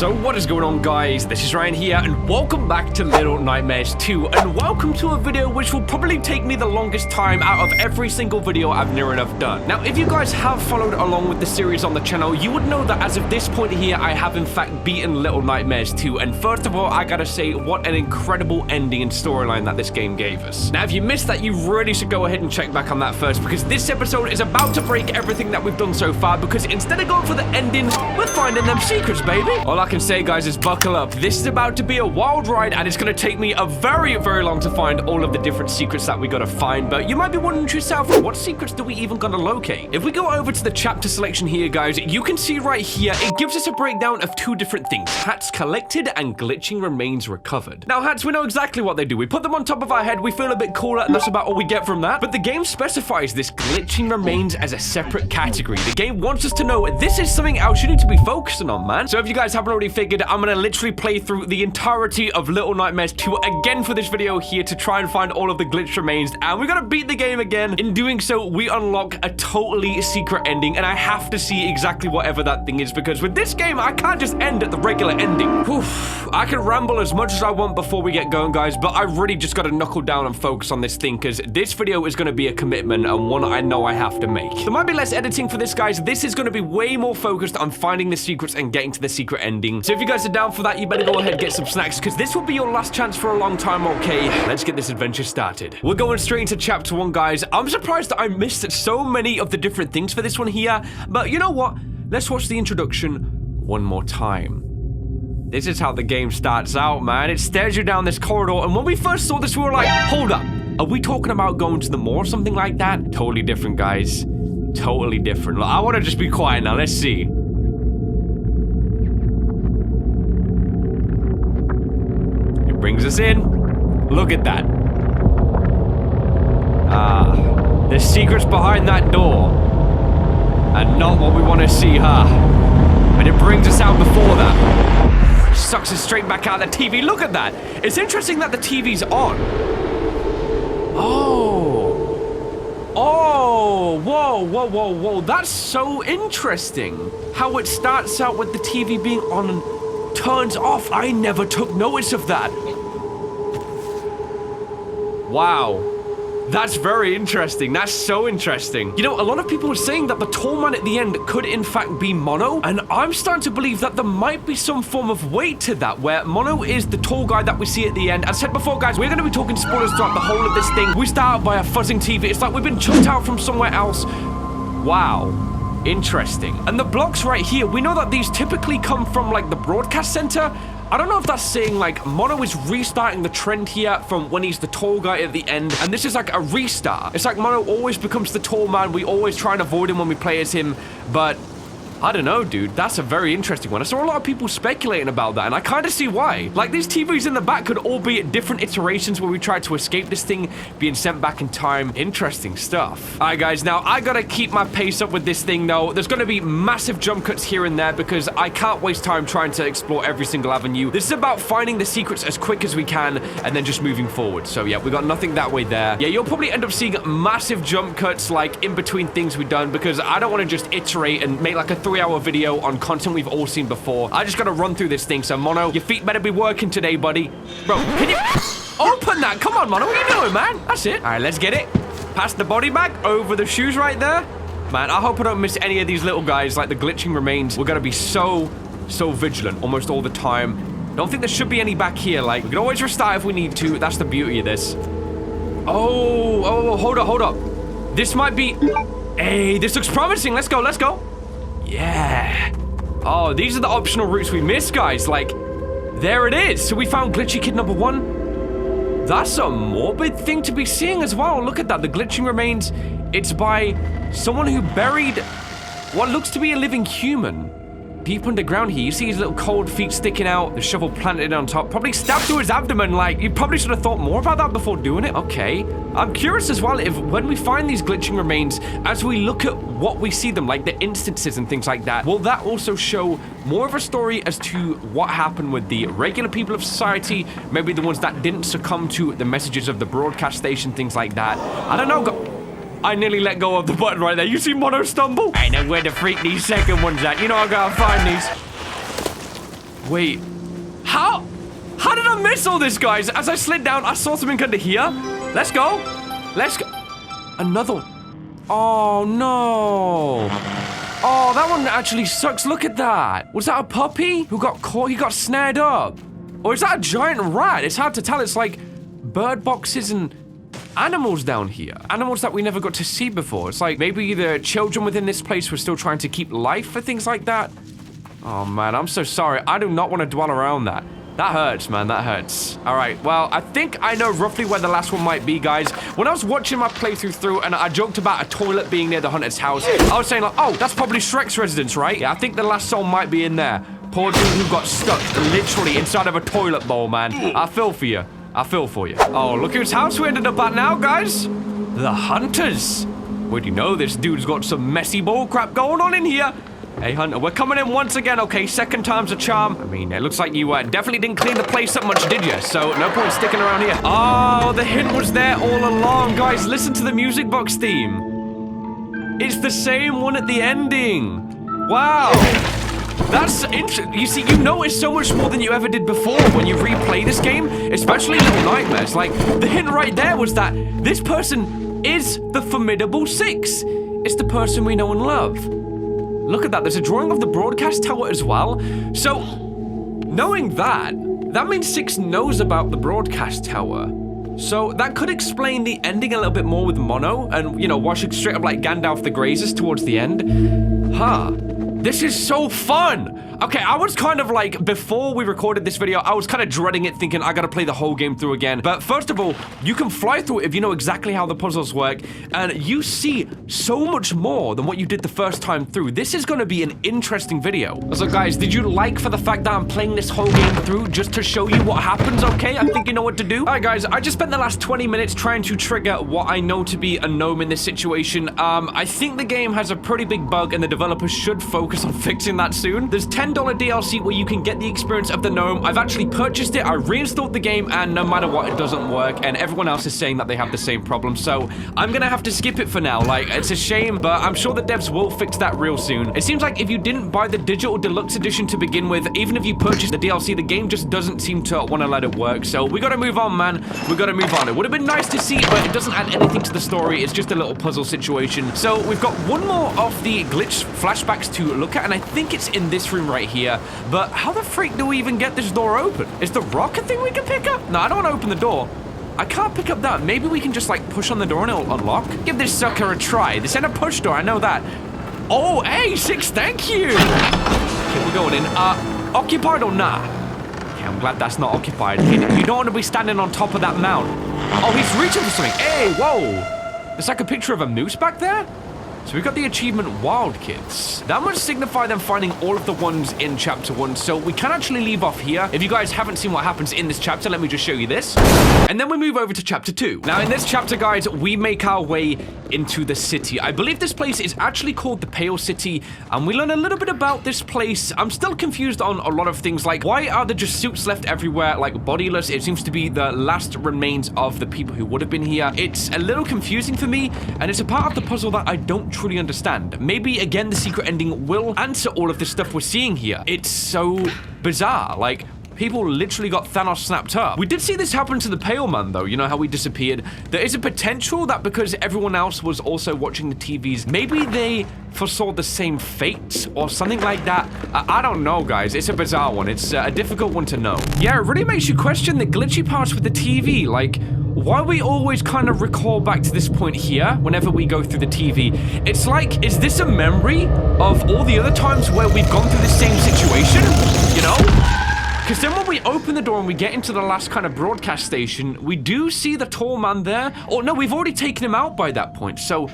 So what is going on, guys? This is Ryan here and welcome back to Little Nightmares 2 and welcome to a video which will probably take me the longest time out of every single video I've near enough done. Now if you guys have followed along with the series on the channel, you would know that as of this point here I have in fact beaten Little Nightmares 2, and first of all I gotta say what an incredible ending and storyline that this game gave us. Now if you missed that, you really should go ahead and check back on that first, because this episode is about to break everything that we've done so far, because instead of going for the ending, we're finding them secrets, baby. All I can say, guys, is buckle up. This is about to be a wild ride, and it's going to take me a very, very long to find all of the different secrets that we got to find. But you might be wondering to yourself, what secrets do we even got to locate? If we go over to the chapter selection here, guys, you can see right here, it gives us a breakdown of two different things: hats collected and glitching remains recovered. Now, hats, we know exactly what they do. We put them on top of our head, we feel a bit cooler, and that's about all we get from that. But the game specifies this glitching remains as a separate category. The game wants us to know this is something else you need to be focusing on, man. So if you guys haven't already figured, I'm gonna literally play through the entirety of Little Nightmares 2 again for this video here to try and find all of the glitch remains, and we're gonna beat the game again. In doing so, we unlock a totally secret ending, and I have to see exactly whatever that thing is, because with this game, I can't just end at the regular ending. Oof. I can ramble as much as I want before we get going, guys, but I really just gotta knuckle down and focus on this thing, because this video is gonna be a commitment, and one I know I have to make. There might be less editing for this, guys. This is gonna be way more focused on finding the secrets and getting to the secret ending. So if you guys are down for that, you better go ahead and get some snacks, because this will be your last chance for a long time, okay? Let's get this adventure started. We're going straight into chapter 1, guys. I'm surprised that I missed so many of the different things for this one here, but you know what? Let's watch the introduction one more time. This is how the game starts out, man. It stares you down this corridor, and when we first saw this, we were like, hold up. Are we talking about going to the mall or something like that? Totally different, guys. Totally different. Look, I want to just be quiet now. Let's see. Brings us in. Look at that. There's secrets behind that door. And not what we want to see, huh? And it brings us out before that. Sucks us straight back out of the TV. Look at that. It's interesting that the TV's on. Oh, whoa. That's so interesting. How it starts out with the TV being on and turns off. I never took notice of that. Wow. That's very interesting. That's so interesting. You know, a lot of people are saying that the tall man at the end could in fact be Mono, and I'm starting to believe that there might be some form of weight to that, where Mono is the tall guy that we see at the end. As I said before, guys, we're going to be talking spoilers throughout the whole of this thing. We start out by a fuzzing TV. It's like we've been chucked out from somewhere else. Wow. Interesting. And the blocks right here, we know that these typically come from like the broadcast center. I don't know if that's saying like Mono is restarting the trend here from when he's the tall guy at the end, and this is like a restart. It's like Mono always becomes the tall man. We always try and avoid him when we play as him, but I don't know, dude. That's a very interesting one. I saw a lot of people speculating about that, and I kind of see why. Like, these TVs in the back could all be at different iterations where we tried to escape this thing being sent back in time. Interesting stuff. All right, guys, now I gotta keep my pace up with this thing, though. There's gonna be massive jump cuts here and there because I can't waste time trying to explore every single avenue. This is about finding the secrets as quick as we can and then just moving forward. So, yeah, we got nothing that way there. Yeah, you'll probably end up seeing massive jump cuts, like, in between things we've done, because I don't want to just iterate and make, like, a 3-hour video on content we've all seen before. I just gotta run through this thing. So Mono, your feet better be working today, buddy. Bro, can you open that? Come on, Mono, what are you doing, man? That's it. All right, let's get it. Past the body bag, over the shoes right there. Man, I hope I don't miss any of these little guys, like the glitching remains. We're gonna be so vigilant almost all the time. Don't think there should be any back here. Like, we can always restart if we need to. That's the beauty of this. Oh, hold up. This might be... Hey, this looks promising. Let's go. Yeah. Oh, these are the optional routes we missed, guys. Like, there it is. So we found Glitchy Kid number 1. That's a morbid thing to be seeing as well. Look at that. The glitching remains. It's by someone who buried what looks to be a living human. Deep underground here, you see his little cold feet sticking out, the shovel planted on top, probably stabbed through his abdomen. Like, you probably should have thought more about that before doing it. Okay. I'm curious as well if when we find these glitching remains, as we look at what we see them, like the instances and things like that, will that also show more of a story as to what happened with the regular people of society, maybe the ones that didn't succumb to the messages of the broadcast station, things like that? I don't know. I nearly let go of the button right there. You see Mono stumble? I know where to freak these second ones at. You know I gotta find these. Wait. How did I miss all this, guys? As I slid down, I saw something under here. Let's go. Let's go. Another one. Oh, no. Oh, that one actually sucks. Look at that. Was that a puppy who got caught? He got snared up. Or is that a giant rat? It's hard to tell. It's like bird boxes and animals down here. Animals that we never got to see before. It's like maybe the children within this place were still trying to keep life for things like that. Oh, man, I'm so sorry. I do not want to dwell around that. That hurts, man. That hurts. All right. Well, I think I know roughly where the last one might be, guys. When I was watching my playthrough through and I joked about a toilet being near the hunter's house, I was saying like, oh, that's probably Shrek's residence, right? Yeah, I think the last soul might be in there. Poor dude who got stuck literally inside of a toilet bowl, man. I feel for you. I feel for you. Oh, look whose house we ended up at now, guys. The hunters. Well, you know this dude's got some messy bull crap going on in here. Hey, Hunter, we're coming in once again, okay? Second time's a charm. I mean, it looks like you definitely didn't clean the place up much, did you? So, no point sticking around here. Oh, the hint was there all along. Guys, listen to the music box theme. It's the same one at the ending. Wow. That's interesting. You see, you notice so much more than you ever did before when you replay this game, especially Little Nightmares. Like, the hint right there was that this person is the Formidable Six. It's the person we know and love. Look at that, there's a drawing of the broadcast tower as well. So, knowing that means Six knows about the broadcast tower. So, that could explain the ending a little bit more with Mono and, you know, washing straight up like Gandalf the Grazes towards the end. Huh. This is so fun! Okay, I was kind of like, before we recorded this video, I was kind of dreading it, thinking I gotta play the whole game through again. But first of all, you can fly through it if you know exactly how the puzzles work, and you see so much more than what you did the first time through. This is gonna be an interesting video. So guys, did you like for the fact that I'm playing this whole game through just to show you what happens, okay? I think you know what to do. All right, guys, I just spent the last 20 minutes trying to trigger what I know to be a gnome in this situation. I think the game has a pretty big bug, and the developers should focus on fixing that soon. There's $10 DLC where you can get the experience of the gnome. I've actually purchased it, I reinstalled the game, and no matter what, it doesn't work, and everyone else is saying that they have the same problem, so I'm gonna have to skip it for now. Like, it's a shame, but I'm sure the devs will fix that real soon. It seems like if you didn't buy the digital deluxe edition to begin with, even if you purchased the DLC, the game just doesn't seem to want to let it work, so we gotta move on, man. We gotta move on. It would have been nice to see, but it doesn't add anything to the story. It's just a little puzzle situation. So we've got one more of the glitch flashbacks to look at, and I think it's in this room right here. But how the freak do we even get this door open? Is the rocket thing we can pick up? No, I don't want to open the door. I can't pick up that. Maybe we can just like push on the door and it'll unlock. Give this sucker a try. This ain't a push door, I know that. Oh, hey, Six, thank you. Okay, we're going in. Occupied or not? Okay, I'm glad that's not occupied. You don't want to be standing on top of that mount. Oh, he's reaching for something. Hey, whoa. There's like a picture of a moose back there. So we got the achievement Wild Kids. That must signify them finding all of the ones in chapter 1. So we can actually leave off here. If you guys haven't seen what happens in this chapter, let me just show you this. And then we move over to chapter 2. Now in this chapter, guys, we make our way into the city. I believe this place is actually called the Pale City, and we learn a little bit about this place. I'm still confused on a lot of things, like why are there just suits left everywhere, like bodiless? It seems to be the last remains of the people who would have been here. It's a little confusing for me, and it's a part of the puzzle that I don't truly understand. Maybe again the secret ending will answer all of the stuff we're seeing here. It's so bizarre. Like, people literally got Thanos snapped up. We did see this happen to the Pale Man, though. You know how he disappeared? There is a potential that because everyone else was also watching the TVs, maybe they foresaw the same fate or something like that. I don't know, guys. It's a bizarre one. It's a difficult one to know. Yeah, it really makes you question the glitchy parts with the TV. Like, why we always kind of recall back to this point here whenever we go through the TV. It's like, is this a memory of all the other times where we've gone through the same situation? You know? Because then when we open the door and we get into the last kind of broadcast station, we do see the tall man there. Oh, no, we've already taken him out by that point. So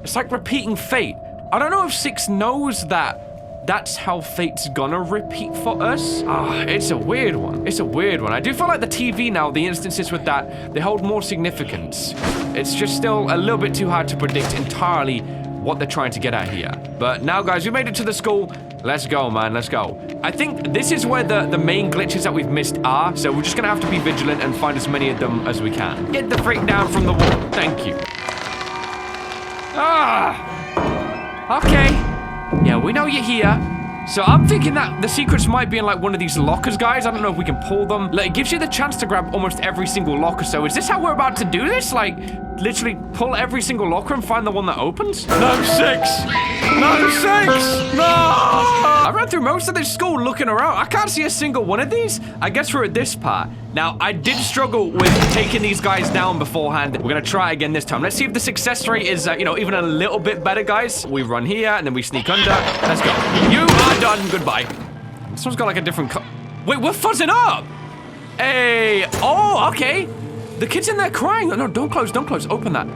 it's like repeating fate. I don't know if Six knows that that's how fate's gonna repeat for us. It's a weird one. It's a weird one. I do feel like the TV now, the instances with that, they hold more significance. It's just still a little bit too hard to predict entirely what they're trying to get at here. But now, guys, we made it to the school. Let's go, man. Let's go. I think this is where the main glitches that we've missed are, so we're just gonna have to be vigilant and find as many of them as we can. Get the freak down from the wall. Thank you. Okay. Yeah, we know you're here. So I'm thinking that the secrets might be in like one of these lockers, guys. I don't know if we can pull them. Like, it gives you the chance to grab almost every single locker. So is this how we're about to do this? Like, literally pull every single locker and find the one that opens? No, 6. No, 6. No. I ran through most of this school looking around. I can't see a single one of these. I guess we're at this part. Now, I did struggle with taking these guys down beforehand. We're gonna try again this time. Let's see if the success rate is, you know, even a little bit better, guys. We run here, and then we sneak under. Let's go. You are done. Goodbye. This one's got like a different Wait, we're fuzzing up. Hey. Oh, okay. The kid's in there crying. No, don't close, don't close. Open that.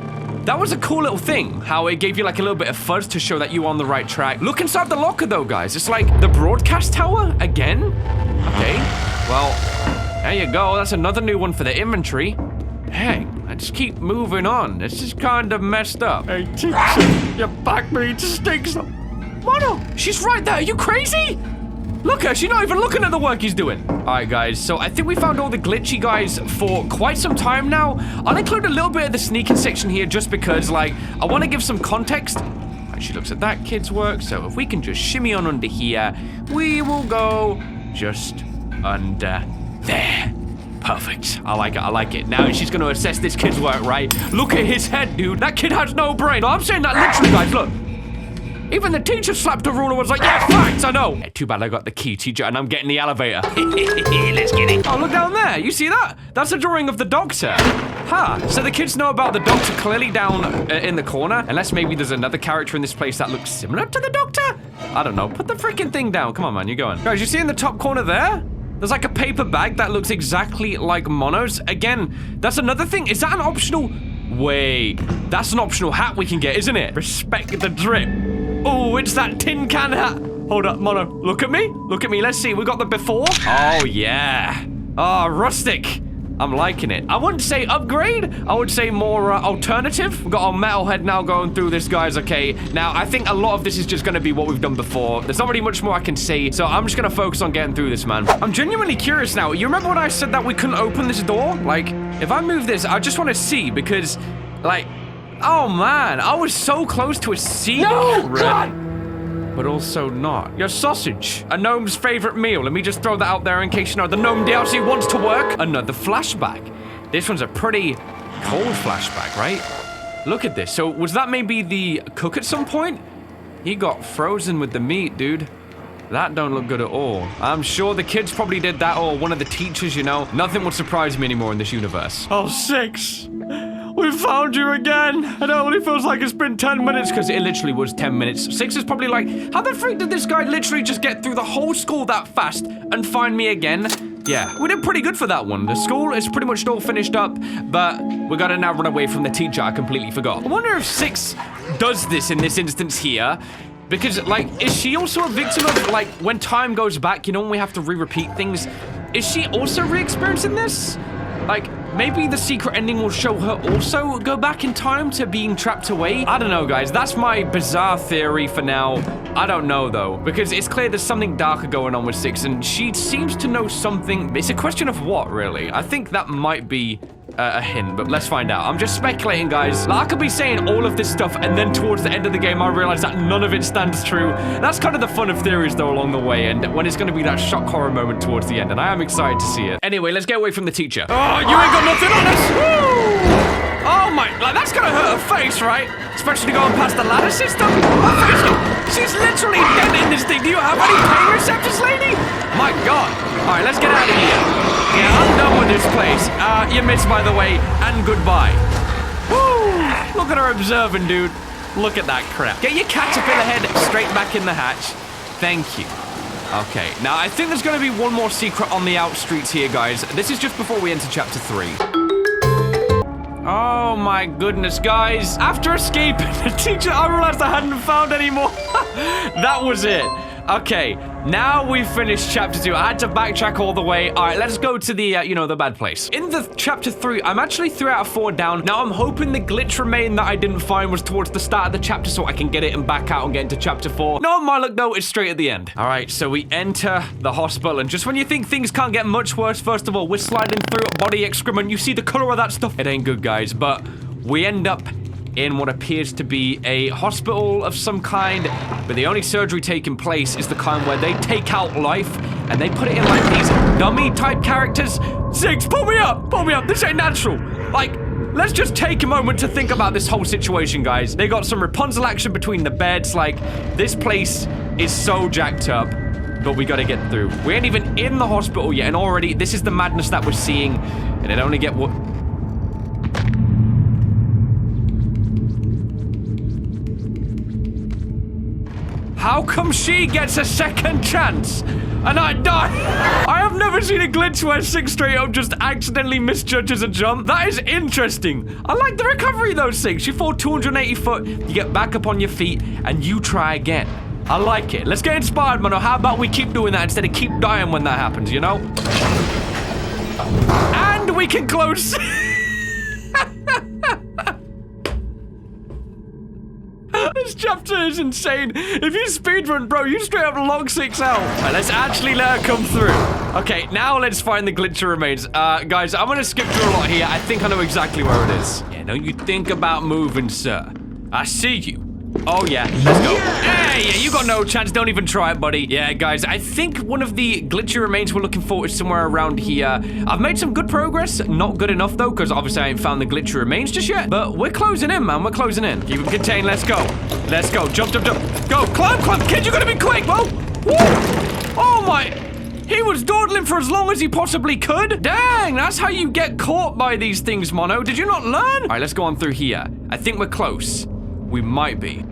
That was a cool little thing, how it gave you like a little bit of fuzz to show that you were on the right track. Look inside the locker though, guys. It's like the broadcast tower again. Okay, well, there you go. That's another new one for the inventory. Hey, let's keep moving on. This is kind of messed up. Hey, teacher, your back meat stinks. Mono, she's right there. Are you crazy? Look at her, she's not even looking at the work he's doing. All right, guys, so I think we found all the glitchy guys for quite some time now. I'll include a little bit of the sneaking section here just because, like, I want to give some context. Right, she looks at that kid's work, so if we can just shimmy on under here, we will go just under there. Perfect. I like it, I like it. Now she's going to assess this kid's work, right? Look at his head, dude. That kid has no brain. No, I'm saying that literally, guys, look. Even the teacher slapped a ruler and was like, yeah, facts, I know. Yeah, too bad I got the key, teacher, and I'm getting the elevator. Let's get it. Oh, look down there. You see that? That's a drawing of the doctor. Huh. So the kids know about the doctor clearly down in the corner. Unless maybe there's another character in this place that looks similar to the doctor? I don't know. Put the freaking thing down. Come on, man. You're going. Guys, you see in the top corner there? There's like a paper bag that looks exactly like Mono's. Again, that's another thing. Is that an optional... Wait. That's an optional hat we can get, isn't it? Respect the drip. Oh, it's that tin can hat. Hold up, Mono. Look at me. Look at me. Let's see. We got the before. Oh, yeah. Oh, rustic. I'm liking it. I wouldn't say upgrade. I would say more alternative. We've got our metal head now going through this, guys. Okay. Now, I think a lot of this is just going to be what we've done before. There's not really much more I can say. So I'm just going to focus on getting through this, man. I'm genuinely curious now. You remember when I said that we couldn't open this door? Like, if I move this, I just want to see because, like... Oh, man, I was so close to a secret. No, God! But also not. Your sausage, a gnome's favorite meal. Let me just throw that out there in case you know the gnome DLC wants to work. Another flashback. This one's a pretty cold flashback, right? Look at this. So was that maybe the cook at some point? He got frozen with the meat, dude. That don't look good at all. I'm sure the kids probably did that or one of the teachers, you know. Nothing would surprise me anymore in this universe. Oh, 6. We found you again. It only feels like it's been 10 minutes because it literally was 10 minutes. 6 is probably like, how the freak did this guy literally just get through the whole school that fast and find me again? Yeah, we did pretty good for that one. The school is pretty much all finished up, but we gotta now run away from the teacher. I completely forgot. I wonder if 6 does this in this instance here. Because, like, is she also a victim of, like, when time goes back, you know, when we have to re-repeat things? Is she also re-experiencing this? Like, maybe the secret ending will show her also go back in time to being trapped away? I don't know, guys. That's my bizarre theory for now. I don't know, though, because it's clear there's something darker going on with 6, and she seems to know something. It's a question of what, really? I think that might be a hint, but let's find out. I'm just speculating, guys. Like, I could be saying all of this stuff, and then towards the end of the game, I realize that none of it stands true. That's kind of the fun of theories, though, along the way, and when it's going to be that shock horror moment towards the end, and I am excited to see it. Anyway, let's get away from the teacher. Oh, you ain't got nothing on us! Woo! Oh my, like, that's gonna hurt her face, right? Especially going past the ladder system. Her face, she's literally dead in this thing. Do you have any pain receptors, lady? My God. All right, let's get out of here. Yeah, I'm done with this place. You missed, by the way, and goodbye. Woo! Look at her observing, dude. Look at that crap. Get your caterpillar head straight back in the hatch. Thank you. Okay, now I think there's gonna be one more secret on the out streets here, guys. This is just before we enter chapter 3. Oh my goodness, guys. After escaping the teacher, I realized I hadn't found any more. That was it. Okay, now we've finished chapter 2. I had to backtrack all the way. All right, let's go to the, you know, the bad place. In the chapter 3, I'm actually 3 out of 4 down. Now, I'm hoping the glitch remain that I didn't find was towards the start of the chapter so I can get it and back out and get into chapter 4. No, my luck, though, it's straight at the end. All right, so we enter the hospital, and just when you think things can't get much worse, first of all, we're sliding through body excrement. You see the color of that stuff? It ain't good, guys, but we end up in what appears to be a hospital of some kind, but the only surgery taking place is the kind where they take out life and they put it in like these dummy type characters. Six, pull me up, this ain't natural. Like, let's just take a moment to think about this whole situation, guys. They got some Rapunzel action between the beds. Like, this place is so jacked up, but we gotta get through. We ain't even in the hospital yet, and already this is the madness that we're seeing, and it only get what. How come she gets a second chance and I die? I have never seen a glitch where Six straight up just accidentally misjudges a jump. That is interesting. I like the recovery though, Six. You fall 280 foot, you get back up on your feet, and you try again. I like it. Let's get inspired, Mono. How about we keep doing that instead of keep dying when that happens, you know? And we can close. This chapter is insane. If you speedrun, bro, you straight up log 6 out. Right, let's actually let her come through. Okay, now let's find the glitcher remains. Guys, I'm gonna skip through a lot here. I think I know exactly where it is. Yeah, don't you think about moving, sir. I see you. Oh, yeah. Let's go. Hey, yeah, you got no chance. Don't even try it, buddy. Yeah, guys, I think one of the glitchy remains we're looking for is somewhere around here. I've made some good progress. Not good enough, though, because obviously I ain't found the glitchy remains just yet. But we're closing in, man. We're closing in. Keep them contained. Let's go. Let's go. Jump, jump, jump. Go. Climb, climb. Kid, you gotta be quick, bro. Woo. Oh, my. He was dawdling for as long as he possibly could. Dang, that's how you get caught by these things, Mono. Did you not learn? All right, let's go on through here. I think we're close. We might be.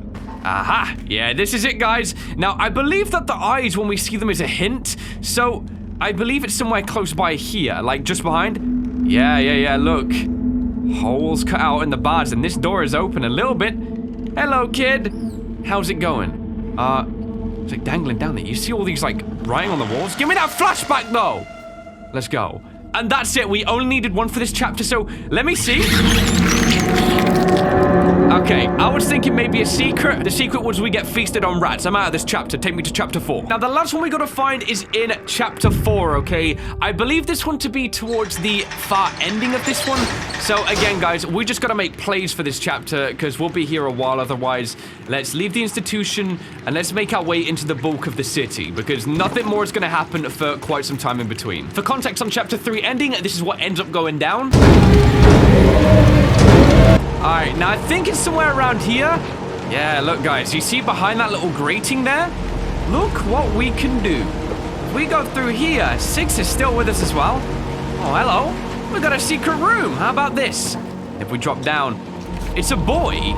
Aha! Yeah, this is it, guys. Now, I believe that the eyes, when we see them, is a hint. So, I believe it's somewhere close by here, like just behind. Yeah, look. Holes cut out in the bars, and this door is open a little bit. Hello, kid. How's it going? It's like dangling down there. You see all these, like, writing on the walls? Give me that flashback, though! Let's go. And that's it. We only needed one for this chapter, so let me see. Okay, I was thinking maybe a secret. The secret was we get feasted on rats. I'm out of this chapter. Take me to chapter 4. Now, the last one we gotta find is in chapter 4, okay? I believe this one to be towards the far ending of this one. So, again, guys, we just gotta make plays for this chapter because we'll be here a while otherwise. Let's leave the institution and let's make our way into the bulk of the city because nothing more is gonna happen for quite some time in between. For context on chapter 3 ending, this is what ends up going down. Alright, now I think it's somewhere around here. Yeah, look, guys, you see behind that little grating there? Look what we can do. If we go through here, Six is still with us as well. Oh, hello. We got a secret room. How about this? If we drop down, it's a boy.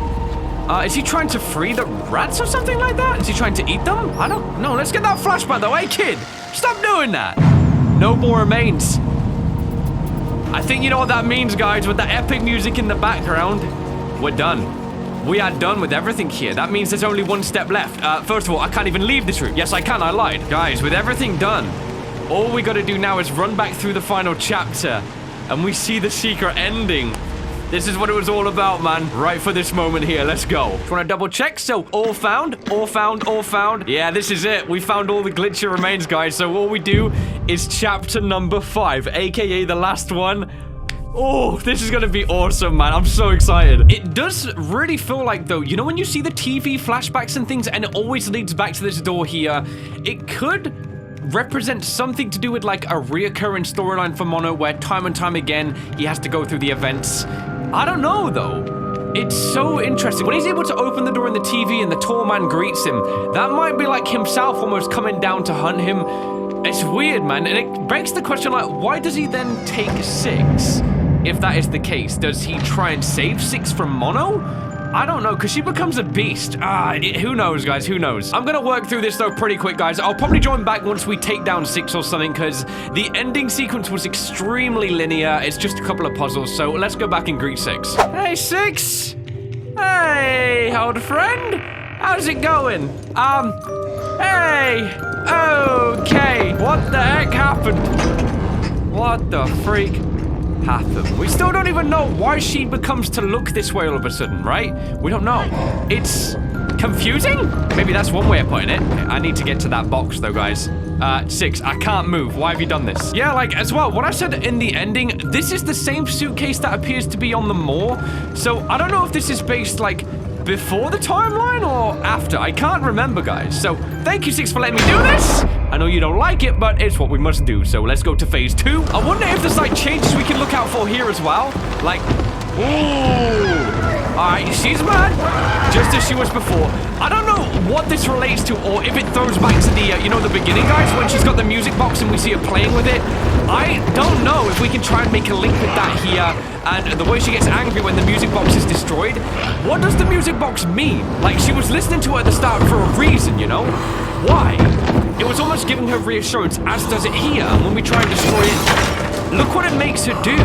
Is he trying to free the rats or something like that? Is he trying to eat them? I don't know. Let's get that flashback though. Hey, kid, stop doing that. No more remains. I think you know what that means, guys, with the epic music in the background. We're done. We are done with everything here. That means there's only one step left. First of all, I can't even leave this room. Yes, I can. I lied. Guys, with everything done, all we gotta do now is run back through the final chapter, and we see the secret ending. This is what it was all about, man. Right for this moment here. Let's go. Just want to double check. So, all found, all found, all found. Yeah, this is it. We found all the glitchy remains, guys. So, all we do is chapter number 5, aka the last one. Oh, this is gonna be awesome, man. I'm so excited. It does really feel like, though, you know when you see the TV flashbacks and things, and it always leads back to this door here, it could represent something to do with, like, a reoccurring storyline for Mono, where time and time again, he has to go through the events. I don't know, though. It's so interesting. When he's able to open the door in the TV and the tall man greets him, that might be like himself almost coming down to hunt him. It's weird, man. And it begs the question, like, why does he then take Six? If that is the case, does he try and save Six from Mono? I don't know, because she becomes a beast. Who knows, guys? Who knows? I'm going to work through this, though, pretty quick, guys. I'll probably join back once we take down Six or something, because the ending sequence was extremely linear. It's just a couple of puzzles, so let's go back and greet Six. Hey, Six! Hey, old friend! How's it going? Hey! Okay, what the heck happened? What the freak happened? We still don't even know why she becomes to look this way all of a sudden, right? We don't know. It's confusing? Maybe that's one way of putting it. I need to get to that box though, guys. Six, I can't move. Why have you done this? Yeah, like, as well, what I said in the ending, this is the same suitcase that appears to be on the moor. So, I don't know if this is based, like, before the timeline or after. I can't remember, guys. So, thank you, Six, for letting me do this. I know you don't like it, but it's what we must do. So, let's go to phase 2. I wonder if there's, like, changes we can look out for here as well. Like, ooh. Alright, she's mad, just as she was before. I don't know what this relates to, or if it throws back to the, you know, the beginning, guys, when she's got the music box and we see her playing with it. I don't know if we can try and make a link with that here, and the way she gets angry when the music box is destroyed. What does the music box mean? Like, she was listening to it at the start for a reason, you know? Why? It was almost giving her reassurance, as does it here. And when we try and destroy it, look what it makes her do.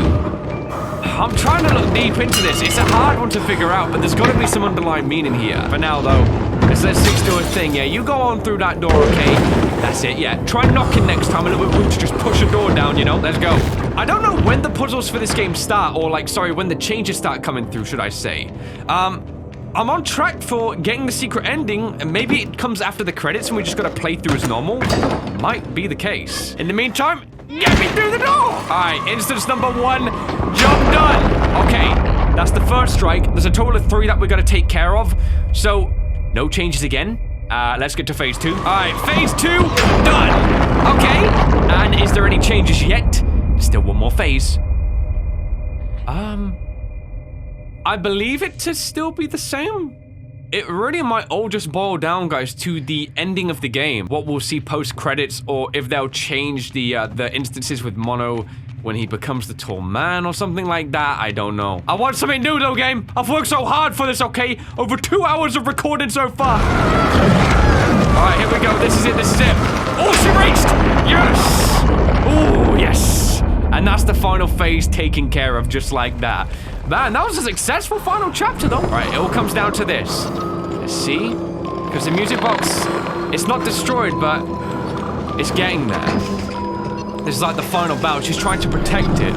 I'm trying to look deep into this. It's a hard one to figure out, but there's got to be some underlying meaning here. For now, though, let's let Six do a thing. Yeah, you go on through that door, okay? That's it, yeah. Try knocking next time a little bit rude to just push a door down, you know? Let's go. I don't know when the puzzles for this game start, or like, sorry, when the changes start coming through, should I say. I'm on track for getting the secret ending, and maybe it comes after the credits and we just gotta play through as normal. Might be the case. In the meantime, get me through the door! Alright, instance number 1, job done! Okay, that's the first strike. There's a total of 3 that we're gonna take care of. So, no changes again. Let's get to phase 2. Alright, phase 2, done! Okay, and is there any changes yet? Still one more phase. I believe it to still be the same. It really might all just boil down, guys, to the ending of the game. What we'll see post-credits, or if they'll change the instances with Mono when he becomes the tall man or something like that. I don't know. I want something new, though, game. I've worked so hard for this, okay? Over 2 hours of recording so far. All right, here we go. This is it. This is it. Oh, she reached. Yes. Oh, yes. And that's the final phase taken care of just like that. Man, that was a successful final chapter, though. All right, it all comes down to this. Let's see. Because the music box, it's not destroyed, but it's getting there. This is like the final battle. She's trying to protect it.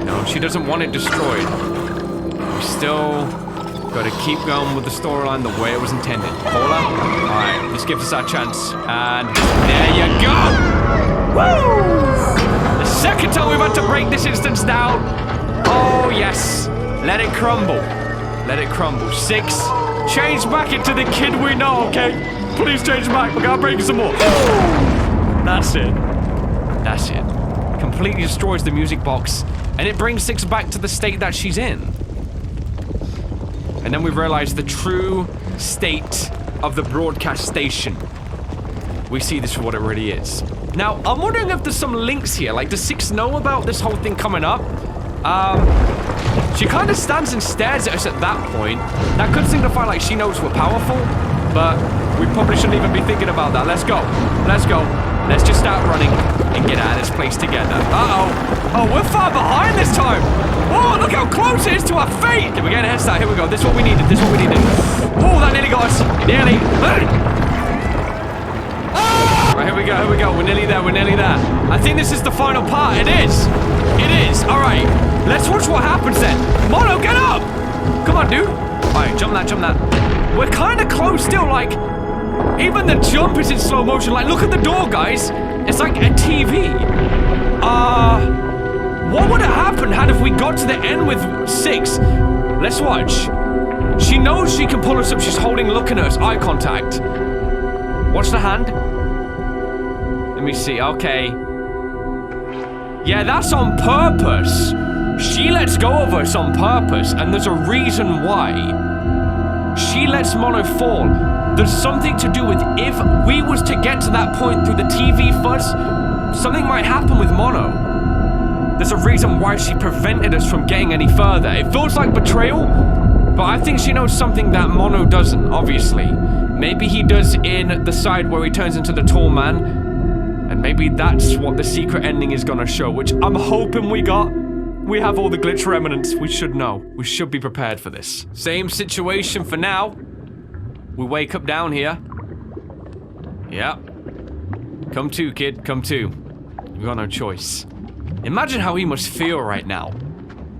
No, she doesn't want it destroyed. We still got to keep going with the storyline the way it was intended. Paula? All right, this gives us our chance. And there you go. Woo! The second time we've had to break this instance down. Oh, yes. Let it crumble. Let it crumble. 6. Change back into the kid we know, okay? Please change back. We gotta break some more. That's it. That's it. Completely destroys the music box, and it brings 6 back to the state that she's in. And then we realize the true state of the broadcast station. We see this for what it really is. Now, I'm wondering if there's some links here. Like, does 6 know about this whole thing coming up? She kind of stands and stares at us at that point. That could signify like she knows we're powerful, but we probably shouldn't even be thinking about that. Let's go. Let's go. Let's just start running and get out of this place together. Uh-oh. Oh, we're far behind this time. Whoa, look how close it is to our fate. Okay, we're getting a head start. Here we go. This is what we needed. This is what we needed. Oh, that nearly got us. Nearly. Right, here we go. Here we go. We're nearly there. We're nearly there. I think this is the final part. It is. It is. All right. Let's watch what happens then. Mono, get up! Come on, dude. All right, jump that, jump that. We're kind of close still, like, even the jump is in slow motion. Like, look at the door, guys. It's like a TV. What would have happened if we got to the end with 6? Let's watch. She knows she can pull us up. She's holding, looking at us, eye contact. Watch the hand. Let me see, okay. Yeah, that's on purpose. She lets go of us on purpose, and there's a reason why. She lets Mono fall. There's something to do with if we was to get to that point through the TV fuzz, something might happen with Mono. There's a reason why she prevented us from getting any further. It feels like betrayal, but I think she knows something that Mono doesn't, obviously. Maybe he does in the side where he turns into the tall man, and maybe that's what the secret ending is gonna show, which I'm hoping we got. We have all the glitch remnants. We should know. We should be prepared for this. Same situation for now. We wake up down here. Yeah. Come to, kid. Come to. We got no choice. Imagine how he must feel right now.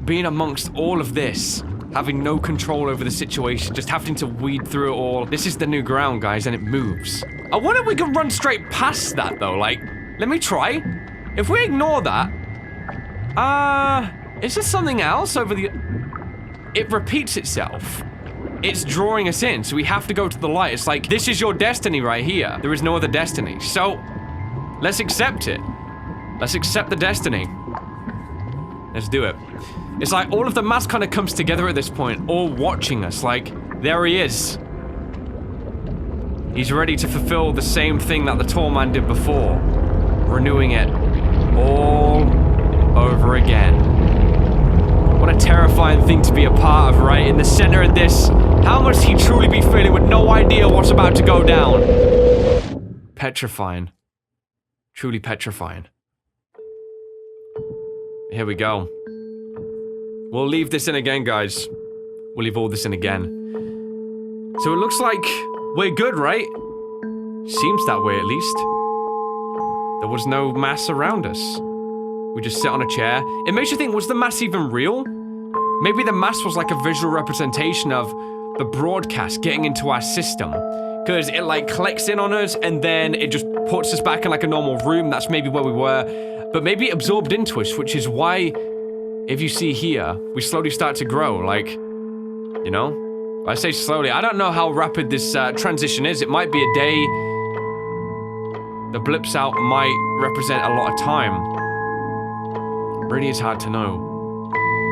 Being amongst all of this. Having no control over the situation. Just having to weed through it all. This is the new ground, guys, and it moves. I wonder if we can run straight past that, though. Like, Let me try. If we ignore that... is there something else over the... It repeats itself. It's drawing us in, so we have to go to the light. It's like, this is your destiny right here. There is no other destiny. So, let's accept it. Let's accept the destiny. Let's do it. It's like all of the mass kind of comes together at this point, all watching us. Like, there he is. He's ready to fulfill the same thing that the tall man did before. Renewing it all over again. What a terrifying thing to be a part of, right? In the center of this, how must he truly be feeling with no idea what's about to go down? Petrifying. Truly petrifying. Here we go. We'll leave this in again, guys. We'll leave all this in again. So it looks like we're good, right? Seems that way, at least. There was no mass around us. We just sit on a chair. It makes you think, was the mass even real? Maybe the mass was like a visual representation of the broadcast getting into our system. Because it like collects in on us and then it just puts us back in like a normal room. That's maybe where we were. But maybe it absorbed into us, which is why, if you see here, we slowly start to grow. Like, you know? I say slowly. I don't know how rapid this transition is. It might be a day. The blips out might represent a lot of time. Really is hard to know.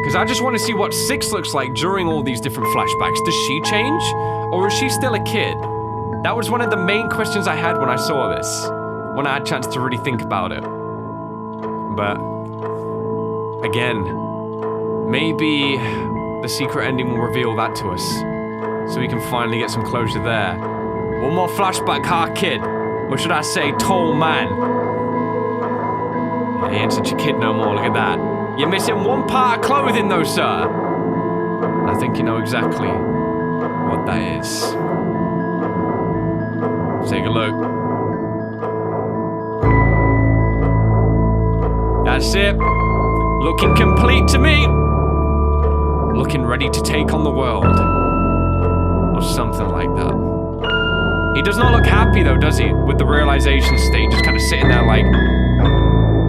Because I just want to see what 6 looks like during all these different flashbacks. Does she change? Or is she still a kid? That was one of the main questions I had when I saw this. When I had a chance to really think about it. But, again, maybe the secret ending will reveal that to us. So we can finally get some closure there. One more flashback, huh, kid? Or should I say, tall man? He ain't such a kid no more, look at that. You're missing one part of clothing though, sir. I think you know exactly what that is. Take a look. That's it. Looking complete to me. Looking ready to take on the world. Or something like that. He does not look happy though, does he? With the realization state, just kind of sitting there like,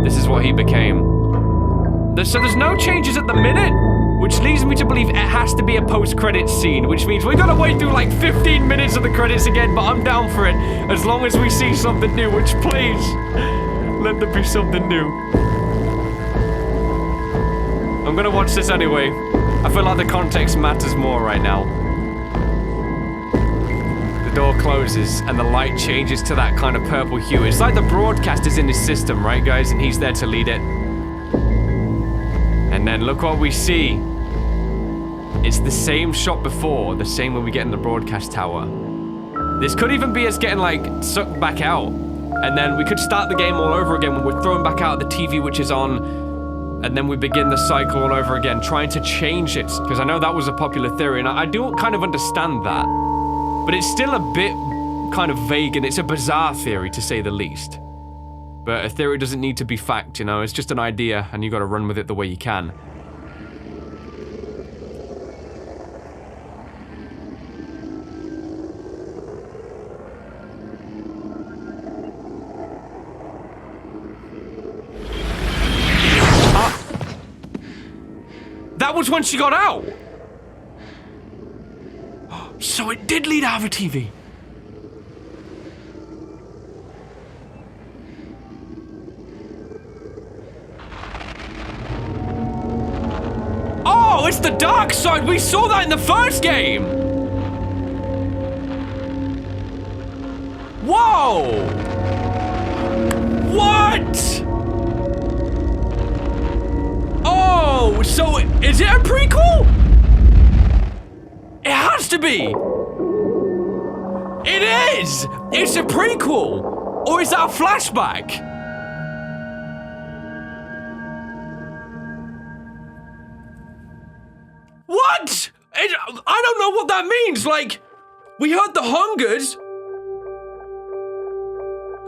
this is what he became. So there's no changes at the minute, which leads me to believe it has to be a post-credits scene, which means we gotta wait through like 15 minutes of the credits again, but I'm down for it, as long as we see something new, which please, let there be something new. I'm gonna watch this anyway. I feel like the context matters more right now. The door closes and the light changes to that kind of purple hue. It's like the broadcast is in his system, right guys? And he's there to lead it. And then look what we see. It's the same shot before, the same when we get in the broadcast tower. This could even be us getting like sucked back out. And then we could start the game all over again when we're thrown back out of the TV which is on. And then we begin the cycle all over again, trying to change it. Because I know that was a popular theory and I do kind of understand that. But it's still a bit kind of vague and it's a bizarre theory to say the least. But a theory doesn't need to be fact, you know, it's just an idea and you gotta run with it the way you can. That was when she got out! So it did lead out of a TV. Oh, it's the dark side! We saw that in the first game! Whoa! What? Oh, so is it a prequel? It has to be! It is! It's a prequel! Or is that a flashback? What? I don't know what that means, like, we heard the hungers.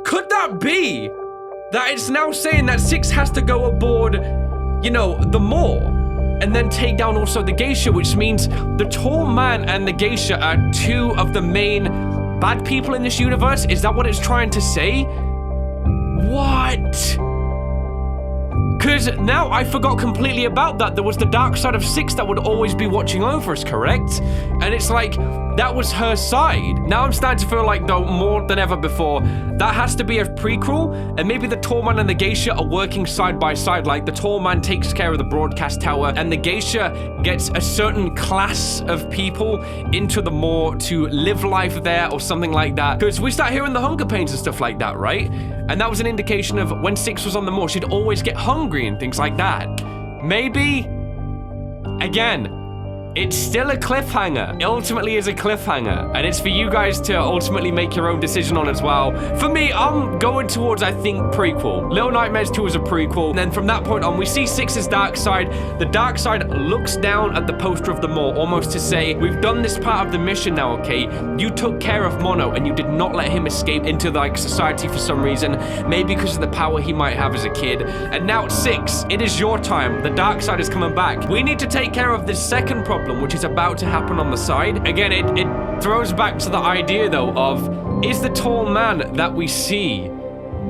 Could that be that it's now saying that 6 has to go aboard, you know, the Maw, and then take down also the geisha, which means the tall man and the geisha are 2 of the main bad people in this universe? Is that what it's trying to say? What? Because now I forgot completely about that. There was the dark side of 6 that would always be watching over us, correct? And it's like, that was her side. Now I'm starting to feel like, though, more than ever before, that has to be a prequel, and maybe the tall man and the geisha are working side by side. Like, the tall man takes care of the broadcast tower, and the geisha gets a certain class of people into the moor to live life there or something like that. Because we start hearing the hunger pains and stuff like that, right? And that was an indication of when 6 was on the moor, she'd always get hungry and things like that. Maybe, again, it's still a cliffhanger. It ultimately is a cliffhanger. And it's for you guys to ultimately make your own decision on as well. For me, I'm going towards, I think, prequel. Little Nightmares 2 is a prequel. And then from that point on, we see 6's dark side. The dark side looks down at the poster of the moor, almost to say, we've done this part of the mission now, okay? You took care of Mono, and you did not let him escape into, like, society for some reason. Maybe because of the power he might have as a kid. And now, 6, it is your time. The dark side is coming back. We need to take care of this second problem, which is about to happen on the side. Again, it throws back to the idea, though, of, is the tall man that we see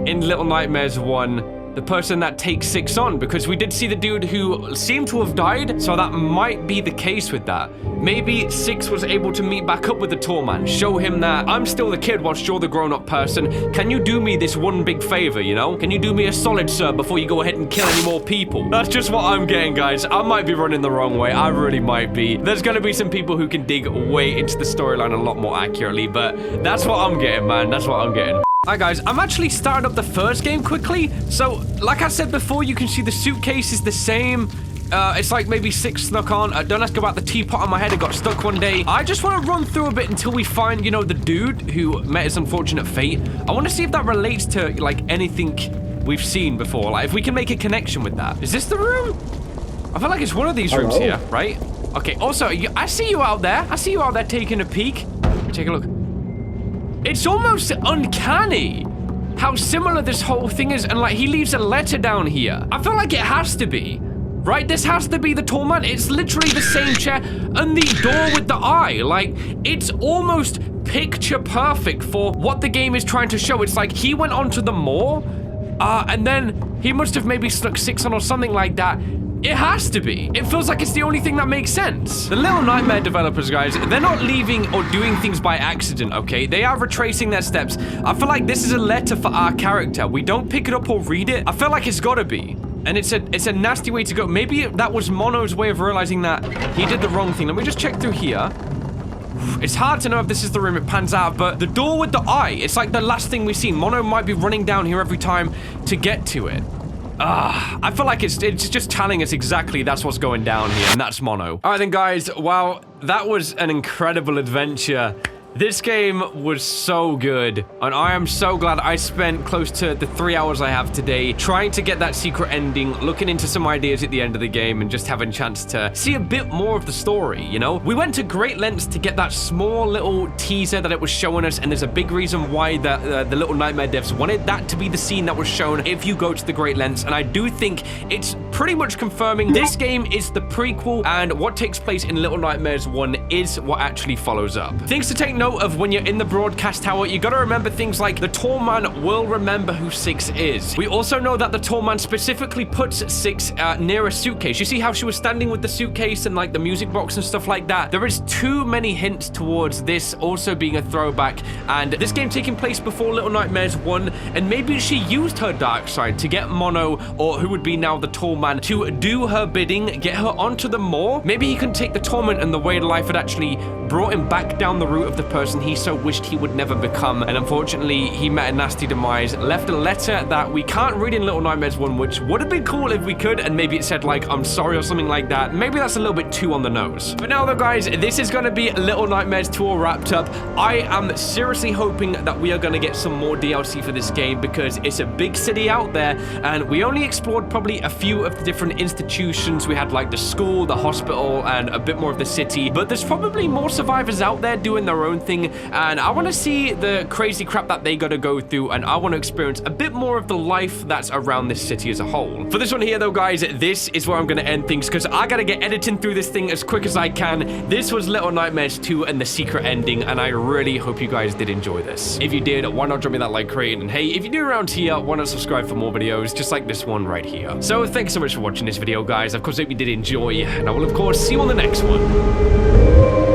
in Little Nightmares 1 the person that takes 6 on? Because we did see the dude who seemed to have died, so that might be the case with that. Maybe 6 was able to meet back up with the tall man, show him that I'm still the kid whilst you're the grown-up person. Can you do me this one big favor, you know? Can you do me a solid, sir, before you go ahead and kill any more people? That's just what I'm getting, guys. I might be running the wrong way. I really might be. There's gonna be some people who can dig way into the storyline a lot more accurately, but that's what I'm getting, man. That's what I'm getting. Hi guys, I'm actually starting up the first game quickly. So, like I said before, you can see the suitcase is the same. It's like maybe 6 snuck on. Don't ask about the teapot on my head. It got stuck one day. I just want to run through a bit until we find, you know, the dude who met his unfortunate fate. I want to see if that relates to, like, anything we've seen before. Like, if we can make a connection with that. Is this the room? I feel like it's one of these rooms here, right? Okay, also, I see you out there. I see you out there taking a peek. Take a look. It's almost uncanny how similar this whole thing is, and like he leaves a letter down here. I feel like it has to be, right? This has to be the tall man. It's literally the same chair and the door with the eye. Like, it's almost picture perfect for what the game is trying to show. It's like he went onto the moor, and then he must have maybe snuck 6 on or something like that. It has to be. It feels like it's the only thing that makes sense. The Little Nightmare developers, guys, they're not leaving or doing things by accident, okay? They are retracing their steps. I feel like this is a letter for our character. We don't pick it up or read it. I feel like it's gotta be. And it's a nasty way to go. Maybe that was Mono's way of realizing that he did the wrong thing. Let me just check through here. It's hard to know if this is the room it pans out, but the door with the eye, it's like the last thing we see. Mono might be running down here every time to get to it. I feel like it's just telling us exactly that's what's going down here, and that's Mono. All right then, guys, wow, that was an incredible adventure. This game was so good, and I am so glad I spent close to the 3 hours I have today trying to get that secret ending, looking into some ideas at the end of the game, and just having a chance to see a bit more of the story, you know? We went to great lengths to get that small little teaser that it was showing us, and there's a big reason why the Little Nightmare devs wanted that to be the scene that was shown if you go to the great lengths, and I do think it's pretty much confirming this game is the prequel, and what takes place in Little Nightmares 1 is what actually follows up. Things to take note of when you're in the broadcast tower, you gotta remember things like the tall man will remember who 6 is. We also know that the tall man specifically puts 6 near a suitcase. You see how she was standing with the suitcase and like the music box and stuff like that? There is too many hints towards this also being a throwback, and this game taking place before Little Nightmares 1, and maybe she used her dark side to get Mono, or who would be now the tall man, to do her bidding, get her onto the moor. Maybe he can take the torment and the way of life had actually brought him back down the route of the person he so wished he would never become, and unfortunately he met a nasty demise, left a letter that we can't read in Little Nightmares 1, which would have been cool if we could, and maybe it said like I'm sorry or something like that. Maybe that's a little bit too on the nose. But now though, guys, this is going to be Little Nightmares 2 all wrapped up. I am seriously hoping that we are going to get some more DLC for this game, because it's a big city out there, and we only explored probably a few of the different institutions. We had like the school, the hospital, and a bit more of the city, but there's probably more survivors out there doing their own thing, and I want to see the crazy crap that they got to go through, and I want to experience a bit more of the life that's around this city as a whole. For this one here, though, guys, this is where I'm going to end things, because I got to get editing through this thing as quick as I can. This was Little Nightmares 2 and the secret ending, and I really hope you guys did enjoy this. If you did, why not drop me that like rating? And hey, if you're new around here, why not subscribe for more videos just like this one right here? So thanks so much for watching this video, guys. Of course, I hope you did enjoy, and I will, of course, see you on the next one.